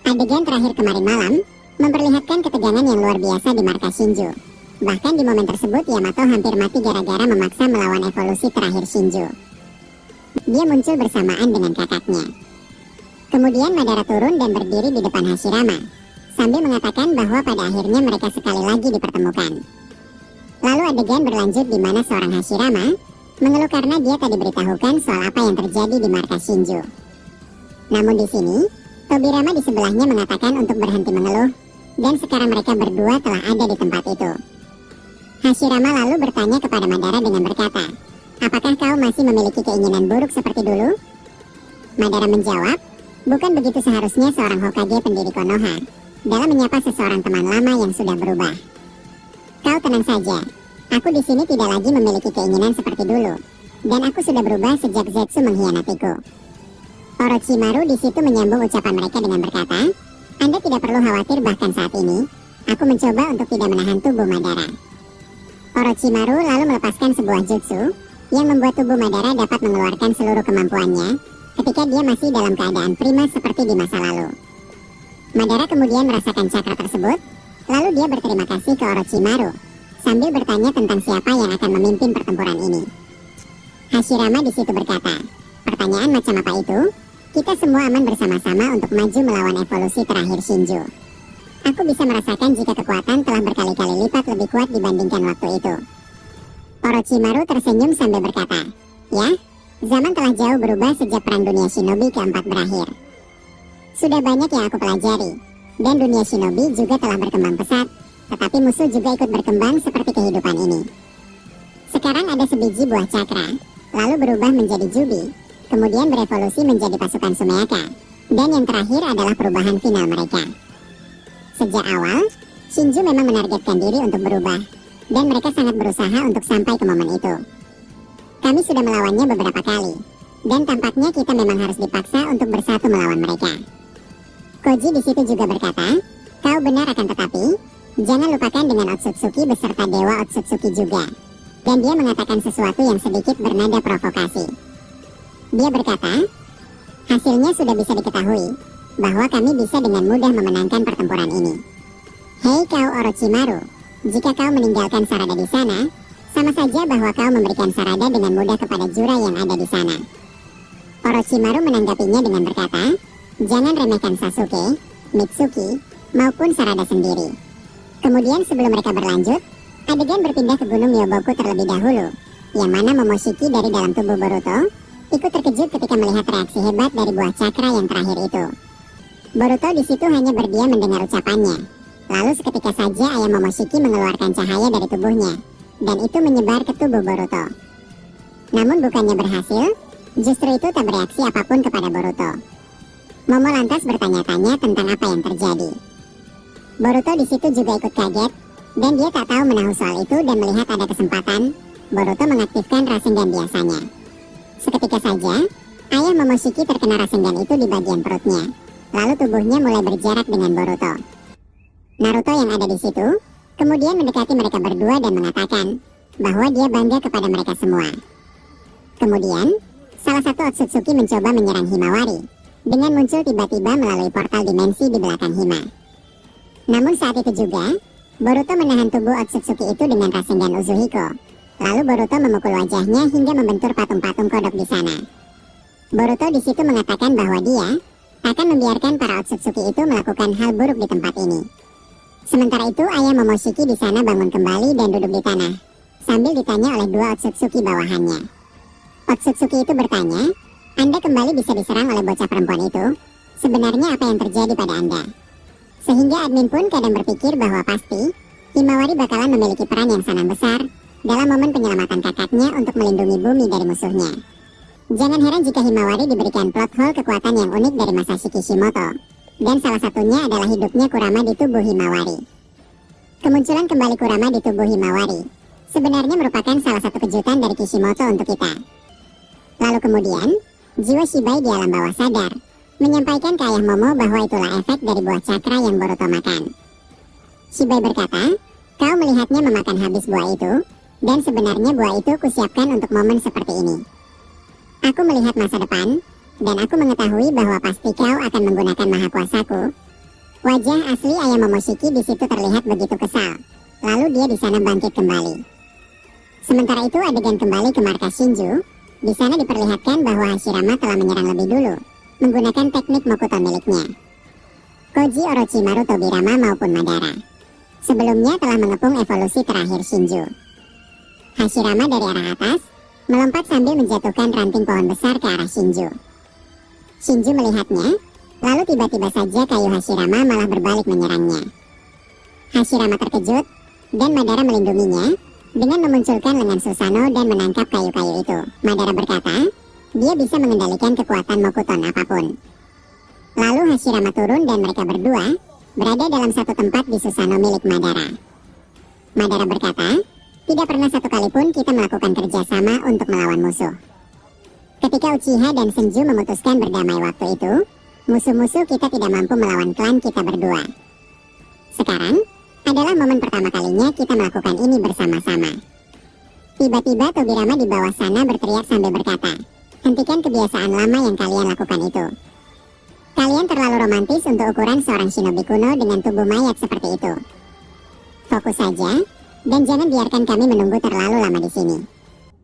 Adegan terakhir kemarin malam memperlihatkan ketegangan yang luar biasa di markas Shinju. Bahkan di momen tersebut Yamato hampir mati gara-gara memaksa melawan evolusi terakhir Shinju. Dia muncul bersamaan dengan kakaknya. Kemudian Madara turun dan berdiri di depan Hashirama, sambil mengatakan bahwa pada akhirnya mereka sekali lagi dipertemukan. Lalu adegan berlanjut di mana seorang Hashirama mengeluh karena dia tak diberitahukan soal apa yang terjadi di markas Shinju. Namun di sini, Tobirama di sebelahnya mengatakan untuk berhenti mengeluh, dan sekarang mereka berdua telah ada di tempat itu. Hashirama lalu bertanya kepada Madara dengan berkata, "Apakah kau masih memiliki keinginan buruk seperti dulu?" Madara menjawab, "Bukan begitu seharusnya seorang Hokage pendiri Konoha dalam menyapa seseorang teman lama yang sudah berubah. Kau tenang saja, aku di sini tidak lagi memiliki keinginan seperti dulu, dan aku sudah berubah sejak Zetsu mengkhianatiku." Orochimaru di situ menyambung ucapan mereka dengan berkata, "Anda tidak perlu khawatir, bahkan saat ini, aku mencoba untuk tidak menahan tubuh Madara." Orochimaru lalu melepaskan sebuah jutsu yang membuat tubuh Madara dapat mengeluarkan seluruh kemampuannya ketika dia masih dalam keadaan prima seperti di masa lalu. Madara kemudian merasakan cakra tersebut, lalu dia berterima kasih ke Orochimaru sambil bertanya tentang siapa yang akan memimpin pertempuran ini. Hashirama di situ berkata, "Pertanyaan macam apa itu? Kita semua aman bersama-sama untuk maju melawan evolusi terakhir Shinju. Aku bisa merasakan jika kekuatan telah berkali-kali lipat lebih kuat dibandingkan waktu itu." Orochimaru tersenyum sambil berkata, "Ya, zaman telah jauh berubah sejak perang dunia shinobi keempat berakhir. Sudah banyak yang aku pelajari, dan dunia shinobi juga telah berkembang pesat, tetapi musuh juga ikut berkembang seperti kehidupan ini. Sekarang ada sebiji buah cakra, lalu berubah menjadi jubi, kemudian berevolusi menjadi pasukan Sumeaka, dan yang terakhir adalah perubahan final mereka. Sejak awal, Shinju memang menargetkan diri untuk berubah, dan mereka sangat berusaha untuk sampai ke momen itu. Kami sudah melawannya beberapa kali, dan tampaknya kita memang harus dipaksa untuk bersatu melawan mereka." Koji di situ juga berkata, "Kau benar, akan tetapi jangan lupakan dengan Otsutsuki beserta Dewa Otsutsuki juga." Dan dia mengatakan sesuatu yang sedikit bernada provokasi. Dia berkata, "Hasilnya sudah bisa diketahui, bahwa kami bisa dengan mudah memenangkan pertempuran ini. Hei kau Orochimaru, jika kau meninggalkan Sarada di sana, sama saja bahwa kau memberikan Sarada dengan mudah kepada Jura yang ada di sana." Orochimaru menanggapinya dengan berkata, "Jangan remehkan Sasuke, Mitsuki, maupun Sarada sendiri." Kemudian sebelum mereka berlanjut, adegan berpindah ke Gunung Myoboku terlebih dahulu, yang mana Momoshiki dari dalam tubuh Boruto ikut terkejut ketika melihat reaksi hebat dari buah cakra yang terakhir itu. Boruto di situ hanya berdiam mendengar ucapannya. Lalu seketika saja ayah Momoshiki mengeluarkan cahaya dari tubuhnya, dan itu menyebar ke tubuh Boruto. Namun bukannya berhasil, justru itu tak bereaksi apapun kepada Boruto. Momo lantas bertanya-tanya tentang apa yang terjadi. Boruto di situ juga ikut kaget, dan dia tak tahu menahu soal itu dan melihat ada kesempatan, Boruto mengaktifkan Rasengan biasanya. Seketika saja, ayah Momoshiki terkena Rasengan itu di bagian perutnya, lalu tubuhnya mulai berjarak dengan Boruto. Naruto yang ada di situ kemudian mendekati mereka berdua dan mengatakan bahwa dia bangga kepada mereka semua. Kemudian, salah satu Otsutsuki mencoba menyerang Himawari dengan muncul tiba-tiba melalui portal dimensi di belakang Hima. Namun saat itu juga, Boruto menahan tubuh Otsutsuki itu dengan Rasengan Uzuhiko. Lalu Boruto memukul wajahnya hingga membentur patung-patung kodok di sana. Boruto di situ mengatakan bahwa dia akan membiarkan para Otsutsuki itu melakukan hal buruk di tempat ini. Sementara itu ayah Momoshiki di sana bangun kembali dan duduk di tanah, sambil ditanya oleh dua Otsutsuki bawahannya. Otsutsuki itu bertanya, "Anda kembali bisa diserang oleh bocah perempuan itu? Sebenarnya apa yang terjadi pada Anda?" Sehingga admin pun kadang berpikir bahwa pasti Himawari bakalan memiliki peran yang sangat besar dalam momen penyelamatan kakaknya untuk melindungi bumi dari musuhnya. Jangan heran jika Himawari diberikan plot hole kekuatan yang unik dari Masashi Kishimoto, dan salah satunya adalah hidupnya Kurama di tubuh Himawari. Kemunculan kembali Kurama di tubuh Himawari sebenarnya merupakan salah satu kejutan dari Kishimoto untuk kita. Lalu kemudian, jiwa Shibai di alam bawah sadar menyampaikan ke ayah Momo bahwa itulah efek dari buah cakra yang Boruto makan. Shibai berkata, "Kau melihatnya memakan habis buah itu, dan sebenarnya buah itu kusiapkan untuk momen seperti ini. Aku melihat masa depan, dan aku mengetahui bahwa pasti kau akan menggunakan maha kuasaku Wajah asli ayah Momoshiki di situ terlihat begitu kesal. Lalu dia di sana bangkit kembali. Sementara itu adegan kembali ke markas Shinju. Di sana diperlihatkan bahwa Hashirama telah menyerang lebih dulu menggunakan teknik Mokuto miliknya. Koji, Orochimaru, Tobirama maupun Madara sebelumnya telah mengepung evolusi terakhir Shinju. Hashirama dari arah atas melompat sambil menjatuhkan ranting pohon besar ke arah Shinju. Shinju melihatnya, lalu tiba-tiba saja kayu Hashirama malah berbalik menyerangnya. Hashirama terkejut, dan Madara melindunginya dengan memunculkan lengan Susanoo dan menangkap kayu-kayu itu. Madara berkata, dia bisa mengendalikan kekuatan Mokuton apapun. Lalu Hashirama turun dan mereka berdua berada dalam satu tempat di Susanoo milik Madara. Madara berkata, tidak pernah satu kali pun kita melakukan kerjasama untuk melawan musuh. Ketika Uchiha dan Senju memutuskan berdamai waktu itu, musuh-musuh kita tidak mampu melawan klan kita berdua. Sekarang adalah momen pertama kalinya kita melakukan ini bersama-sama. Tiba-tiba Tobirama di bawah sana berteriak sambil berkata, hentikan kebiasaan lama yang kalian lakukan itu. Kalian terlalu romantis untuk ukuran seorang shinobi kuno dengan tubuh mayat seperti itu. Fokus saja, dan jangan biarkan kami menunggu terlalu lama di sini.